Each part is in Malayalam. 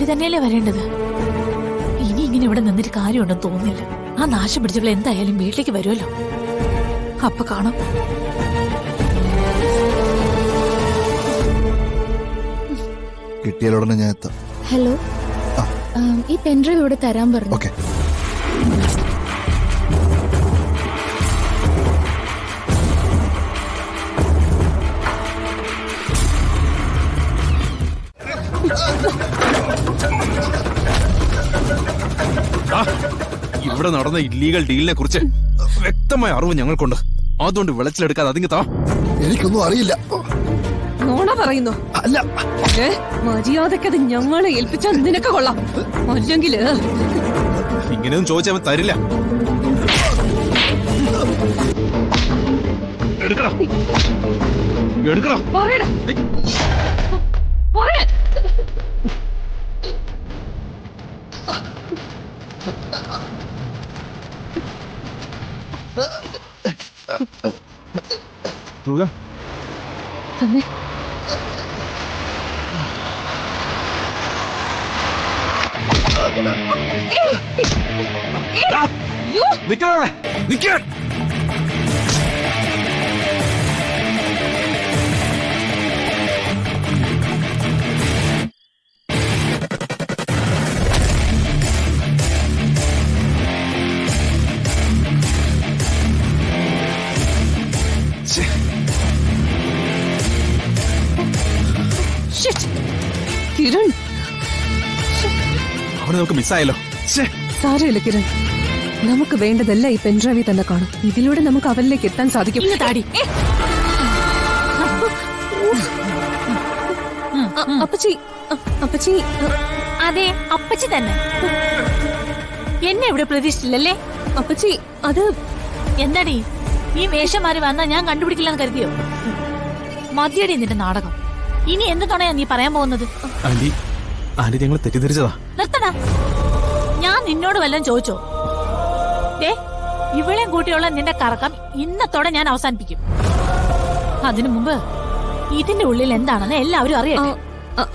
പേടി തന്നെയല്ലേ വരേണ്ടത്. ഇനി ഇങ്ങനെ ഇവിടെ നിന്നിട്ട് കാര്യമുണ്ടെന്ന് തോന്നുന്നില്ല. ആ നാശം പിടിച്ചവൾ എന്തായാലും വീട്ടിലേക്ക് വരുമല്ലോ. അപ്പൊ കാണാം. കിട്ടിയാലുടനെ ഞാൻ എത്താം. ഹലോ, ഈ പെൻഡ്രൈവ് ഇവിടെ തരാൻ പറഞ്ഞു. ഓക്കെ. ഇവിടെ നടന്ന ഇല്ലീഗൽ ഡീലിനെ കുറിച്ച് വ്യക്തമായ അറിവ് ഞങ്ങൾക്കുണ്ട്. അതുകൊണ്ട് വിളച്ചിലെടുക്കാതെ അതിങ്ങ് താ. എനിക്കൊന്നും അറിയില്ല. നോണ പറയുന്നു. അല്ല, മര്യാദക്ക് അത് ഞങ്ങളെ ഏൽപ്പിച്ചാൽ നിനക്ക് കൊള്ളാം. അല്ലെങ്കിൽ ഇങ്ങനെയൊന്നും ചോദിച്ചവൻ തരില്ല. എടുക്കടാ, എടുക്കടാ. പറയടാ. പറയാൻ. തന്നെ കിരൺ, അവിടെ നമുക്ക് മിസ്സായല്ലോ. സാരമില്ല കിരൺ, നമുക്ക് വേണ്ടതല്ല ഈ പെൻഡ്രൈവിൽ തന്നെ കാണും. ഇതിലൂടെ നമുക്ക് അവരിലേക്ക് എത്താൻ സാധിക്കും. അപ്പച്ചി, അപ്പച്ചി. അതെ, അപ്പച്ചി തന്നെ. എന്നെ ഇവിടെ പ്രതീക്ഷിച്ചില്ലല്ലേ? അപ്പച്ചി, അത് എന്താടി ഈ വേഷമാരി വന്നാ ഞാൻ കണ്ടുപിടിക്കില്ലെന്ന് കരുതിയോ? മതിയടി നിന്റെ നാടകം. ഇനി എന്ത് തുണയാ നീ പറയാൻ പോകുന്നത്? ആന്റി, ആന്റി ഞങ്ങൾ തെറ്റിദ്ധരിച്ചതാ. നിർത്തടാ. ഞാൻ നിന്നോട് വല്ലതും ചോദിച്ചോ? ഇവളെയും കൂട്ടിയുള്ള നിന്റെ കറക്കം ഇന്നത്തോടെ ഞാൻ അവസാനിപ്പിക്കും. അതിനു മുമ്പ് ഇതിന്റെ ഉള്ളിൽ എന്താണെന്ന് എല്ലാവരും അറിയട്ടെ.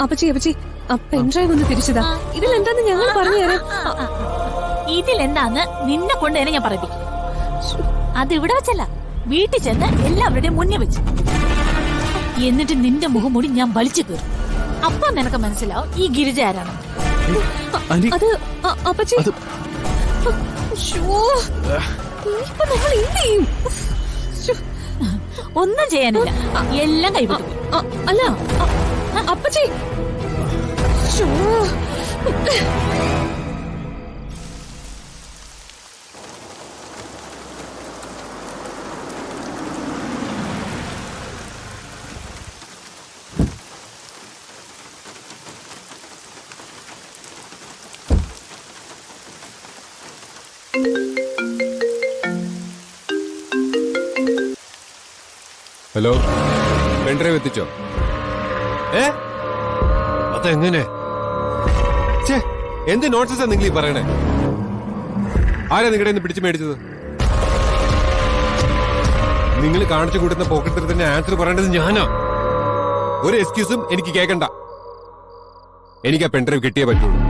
അപ്പച്ചി, അപ്പച്ചി, പെൻഡ്രൈവ് ഒന്ന് തിരിച്ചതാ. ഇതിലെന്താന്ന് ഞങ്ങൾ പറഞ്ഞു തരാം. ഇതിലെന്താന്ന് നിന്നെ കൊണ്ട് തന്നെ ഞാൻ പറയിപ്പിക്കും. അത് ഇവിടെ വെച്ചല്ല, വീട്ടിൽ ചെന്ന് എല്ലാവരുടെയും മുന്നിൽ വെച്ച്. എന്നിട്ട് നിന്റെ മുഖം മൂടി ഞാൻ വലിച്ചു കയറും. അപ്പൊ നിനക്ക് മനസ്സിലാവും ഈ ഗിരിജ ആരാണ്. അത് അപ്പച്ചി, ഒന്നും ചെയ്യാനില്ല, എല്ലാം കൈവിട്ടു. അല്ല അപ്പച്ചി, ഹലോ, പെൻഡ്രൈവ് എത്തിച്ചോ? അതെങ്ങനെ? എന്ത് നോട്ട്സാ നിങ്ങൾ ഈ പറയണേ? ആരാ നിങ്ങളുടെ നിന്ന് പിടിച്ചു മേടിച്ചത്? നിങ്ങൾ കാണിച്ചു കൂട്ടുന്ന പോക്കറ്റിൽ തന്നെ ആൻസർ പറയേണ്ടത് ഞാനാ. ഒരു എക്സ്ക്യൂസും എനിക്ക് കേൾക്കണ്ട. എനിക്ക് ആ പെൻഡ്രൈവ് കിട്ടിയേ പറ്റുള്ളൂ.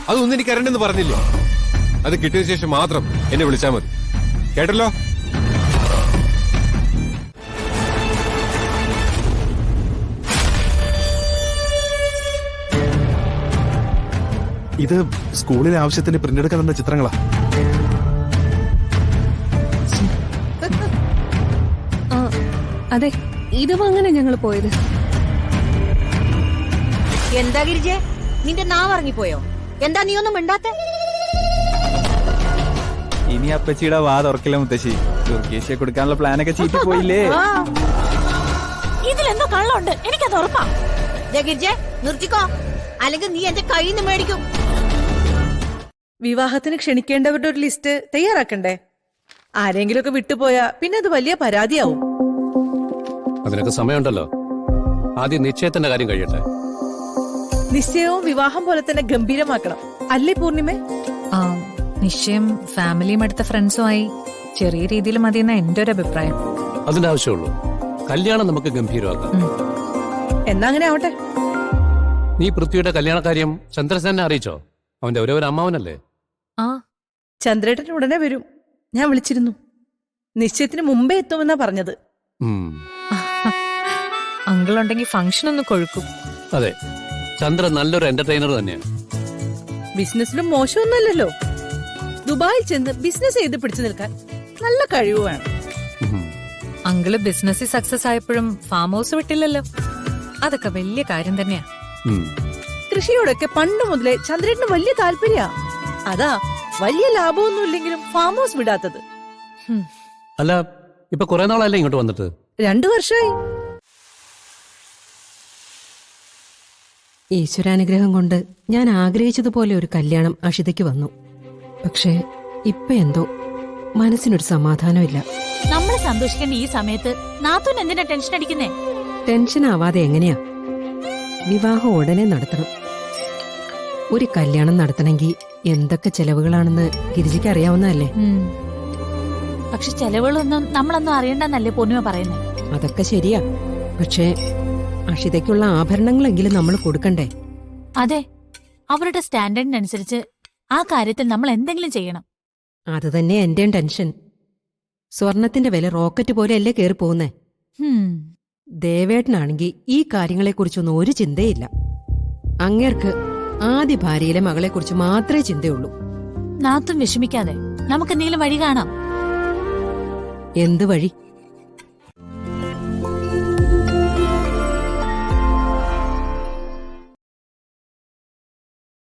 അതൊന്നും എനിക്ക് അറിയണ്ടെന്ന് പറഞ്ഞില്ലേ? അത് കിട്ടിയ ശേഷം മാത്രം എന്നെ വിളിച്ചാൽ മതി. കേട്ടല്ലോ? ഇത് സ്കൂളിലെ ആവശ്യത്തിന് പ്രിന്റ് എടുക്കാൻ തന്ന ചിത്രങ്ങളാ. അതെ, ഇതും അങ്ങനെ ഞങ്ങൾ പോയത്. എന്താ ഗിരിജെ, നിന്റെ നാവ് ഇറങ്ങിപ്പോയോ? എന്താ നീ ഒന്നും മിണ്ടാത്ത? ഇനി അപ്പച്ചിയുടെ വാ തുറക്കില്ല മുത്തശ്ശി. ദുർഗേശിയെ കൊടുക്കാനുള്ള പ്ലാനൊക്കെ ചീറ്റി പോയില്ലേ? ഇതിലെന്തോ കള്ളുണ്ട്, എനിക്കത് ഉറപ്പാ. ഗിരിജെ, നിർത്തിക്കോ, അല്ലെങ്കിൽ നീ എന്റെ കയ്യിൽ നിന്ന് മേടിക്കും. വിവാഹത്തിന് ക്ഷണിക്കേണ്ടവരുടെ ഒരു ലിസ്റ്റ് തയ്യാറാക്കണ്ടേ? ആരെങ്കിലും ഒക്കെ വിട്ടുപോയാ പിന്നെ അത് വലിയ പരാതിയാവും. അതിനൊക്കെ സമയമുണ്ടല്ലോ. ആദ്യം നിശ്ചയത്തിന്റെ കാര്യം കഴിയട്ടെ. നിശ്ചയവും വിവാഹം പോലെ തന്നെ ഗംഭീരമാക്കണം, അല്ലേ പൂർണിമേ? നിശ്ചയം ഫാമിലിയും അടുത്ത ഫ്രണ്ട്സുമായി ചെറിയ രീതിയിൽ മതിയെന്ന എന്റെ ഒരു അഭിപ്രായം. അതിന്റെ ആവശ്യമുള്ളൂ. കല്യാണം നമുക്ക് ഗംഭീരമാക്കാം. എന്നാ അങ്ങനെ ആവട്ടെ. നീ പൃഥ്വിയുടെ കല്യാണക്കാര്യം ചന്ദ്രസേനെ അറിയിച്ചോ? അവന്റെ ഒരേ ഒരു അമ്മാവനല്ലേ? ആ ചന്ദ്രേട്ടൻ ഉടനെ വരും. ഞാൻ വിളിച്ചിരുന്നു. നിശ്ചയത്തിന് മുമ്പേ എത്തുമെന്നാ പറഞ്ഞത്. ഉം. അങ്കിൾ ഉണ്ടെങ്കിൽ ഫംഗ്ഷൻ ഒന്ന് കൊഴുക്കും. അതെ, ചന്ദ്ര നല്ലൊരു എന്റർടൈനർ തന്നെയാണ്. ബിസിനസ്സിലും മോശമൊന്നുമല്ലല്ലോ. ദുബായിൽ ചെന്ന് ബിസിനസ് ചെയ്ത് പിടിച്ചു നിൽക്കാൻ നല്ല കഴിവ് വേണം. ഉം. അങ്കിള് ബിസിനസ്സിൽ സക്സസ് ആയപ്പോഴും ഫാം ഹൗസ് വിട്ടില്ലല്ലോ. അതൊക്കെ വലിയ കാര്യം തന്നെയാ. ഉം. കൃഷിയോടൊക്കെ പണ്ട് മുതലേ ചന്ദ്രേട്ടന് വലിയ താല്പര്യ. അതാ വലിയ ലാഭമൊന്നും ഇല്ലെങ്കിലും ഫാം ഹൗസ് വിടാത്തത്. അല്ല, ഇപ്പൊ കുറെ നാളല്ലേ ഇങ്ങോട്ട് വന്നിട്ട്? 2 വർഷമായി. ഈശ്വരാനുഗ്രഹം കൊണ്ട് ഞാൻ ആഗ്രഹിച്ചതുപോലെ ഒരു കല്യാണം അഷിതയ്ക്ക് വന്നു. പക്ഷേ ഇപ്പൊ എന്തോ മനസ്സിനൊരു സമാധാനമില്ല. നമ്മൾ സന്തോഷിക്കേണ്ട ഈ സമയത്ത് നാത്തൂൻ എന്തിനാ ടെൻഷൻ അടിക്കുന്നേ? ടെൻഷൻ ആവാതെ എങ്ങനെയാ? വിവാഹം ഉടനെ നടത്തണം. ഒരു കല്യാണം നടത്തണമെങ്കിൽ എന്തൊക്കെ ചെലവുകളാണെന്ന് ഗിരിജയ്ക്ക് അറിയാവുന്നതല്ലേ? പക്ഷെ ചെലവുകളൊന്നും നമ്മളൊന്നും അറിയണ്ടെന്നല്ലേ പൊന്നുമ പറയുന്നേ? അതൊക്കെ ശരിയാ. പക്ഷേ അഷിതയ്ക്കുള്ള ആഭരണങ്ങളെങ്കിലും നമ്മൾ കൊടുക്കണ്ടേ? അതെ, അവരുടെ സ്റ്റാൻഡേർഡിനനുസരിച്ച് ആ കാര്യത്തിൽ നമ്മൾ എന്തെങ്കിലും ചെയ്യണം. അത് തന്നെ എന്റെയും ടെൻഷൻ. സ്വർണത്തിന്റെ വില റോക്കറ്റ് പോലെയല്ലേ കയറി പോകുന്നേ. ദേവേട്ടനാണെങ്കിൽ ഈ കാര്യങ്ങളെക്കുറിച്ചൊന്നും ഒരു ചിന്തയില്ല. അങ്ങേർക്ക് ആദ്യ ഭാര്യയിലെ മകളെക്കുറിച്ച് മാത്രമേ ചിന്തയുള്ളൂ. നാത്തും വിഷമിക്കാതെ നമുക്ക് എന്തെങ്കിലും വഴി കാണാം. എന്ത് വഴി?